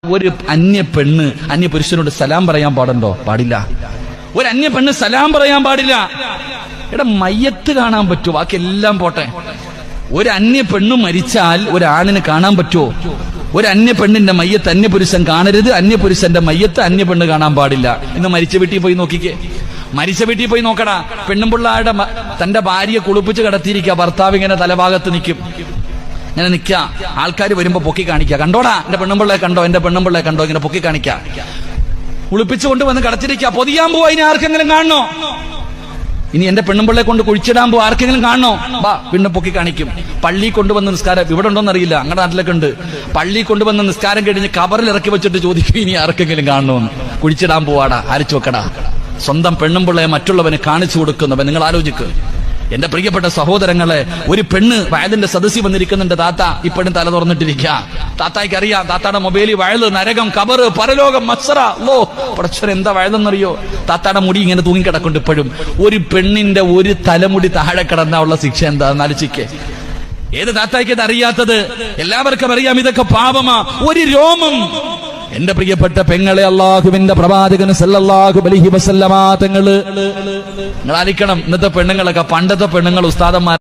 ഒരു അന്യ പെണ്ണ് അന്യ പുരുഷനോട് സലാം പറയാൻ പാടുണ്ടോ? പാടില്ല. ഒരു അന്യ പെണ്ണ് സലാം പറയാൻ പാടില്ല. എടാ, മയ്യത്ത് കാണാൻ പറ്റുമോ? ബാക്കി എല്ലാം പോട്ടെ. ഒരു അന്യ പെണ്ണ് മരിച്ചാൽ ഒരാണിന് കാണാൻ പറ്റുമോ? ഒരു അന്യ പെണ്ണിന്റെ മയ്യത്ത് അന്യ പുരുഷൻ കാണരുത്, അന്യ പുരുഷന്റെ മയ്യത്ത് അന്യ പെണ്ണ് കാണാൻ പാടില്ല. ഇന്ന് മരിച്ച വീട്ടിൽ പോയി നോക്കിക്കേ, മരിച്ച വീട്ടിൽ പോയി നോക്കടാ. പെണ്ണുമ്പിള്ളാരുടെ തന്റെ ഭാര്യയെ കുളിപ്പിച്ച് കിടത്തിയിരിക്കുക, ഭർത്താവ് ഇങ്ങനെ തലഭാഗത്ത് നിൽക്കും, ഇങ്ങനെ നിൽക്കുക. ആൾക്കാർ വരുമ്പോ പൊക്കി കാണിക്കുക, കണ്ടോടാ എന്റെ പെണ്ണുമ്പിള്ളയെ കണ്ടോ, എന്റെ പെണ്ണുമ്പിള്ളയെ കണ്ടോ, ഇങ്ങനെ പൊക്കി കാണിക്കുക. കുളിപ്പിച്ചു കൊണ്ടുവന്ന് കിടത്തിരിക്കുക. പൊതിയാൻ പോവാ, ഇനി ആർക്കെങ്കിലും കാണണോ? ഇനി എന്റെ പെണ്ണുമ്പിള്ളയെ കൊണ്ട് കുഴിച്ചിടാൻ പോവാ, ആർക്കെങ്കിലും കാണണോ? വാ, പിന്നെ പൊക്കി കാണിക്കും. പള്ളി കൊണ്ടുവന്ന് നിസ്കാരം, ഇവിടെ ഉണ്ടോന്ന് അറിയില്ല, അങ്ങടെ നാട്ടിലൊക്കെ ഉണ്ട്. പള്ളി കൊണ്ടുവന്ന് നിസ്കാരം കഴിഞ്ഞ് കബറിൽ ഇറക്കി വെച്ചിട്ട് ചോദിക്കും, ഇനി ആർക്കെങ്കിലും കാണണോന്ന്. കുഴിച്ചിടാൻ പോവാടാ, ആരിച്ചു വെക്കടാ. സ്വന്തം പെണ്ണുമ്പിള്ളയെ മറ്റുള്ളവന് കാണിച്ചു കൊടുക്കുന്നവൻ. നിങ്ങൾ ആലോചിക്കുക എന്റെ പ്രിയപ്പെട്ട സഹോദരങ്ങളെ. ഒരു പെണ്ണ് വയലിന്റെ സദസ്സിൽ വന്നിരിക്കുന്നുണ്ട്. താത്ത ഇപ്പോഴും തല തുറന്നിട്ടിരിക്കുക. താത്തായ്ക്ക് അറിയാം, താത്താടെ മൊബൈലിൽ വയല്, നരകം, കബറ്, പരലോകം, മത്സര. ഓ പടച്ചോൻ, എന്താ വയലെന്നറിയോ? താത്താടെ മുടി ഇങ്ങനെ തൂങ്ങിക്കിടക്കുന്നുണ്ട് ഇപ്പോഴും. ഒരു പെണ്ണിന്റെ ഒരു തലമുടി താഴെ കിടന്നാ ഉള്ള ശിക്ഷ എന്താ നാലിച്ചിക്ക്? ഏത് താത്തായ്ക്ക് ഇത് അറിയാത്തത്? എല്ലാവർക്കും അറിയാം ഇതൊക്കെ പാപമാ. ഒരു രോമം. എന്റെ പ്രിയപ്പെട്ട പെങ്ങളെ, അള്ളാഹുവിന്റെ പ്രവാചകൻ സല്ലല്ലാഹു അലൈഹി വസല്ലമ തങ്ങള്, നിങ്ങൾ ആലിക്കണം. ഇന്നത്തെ പെണ്ണുങ്ങളൊക്കെ പണ്ടത്തെ പെണ്ണുങ്ങൾ ഉസ്താദന്മാർ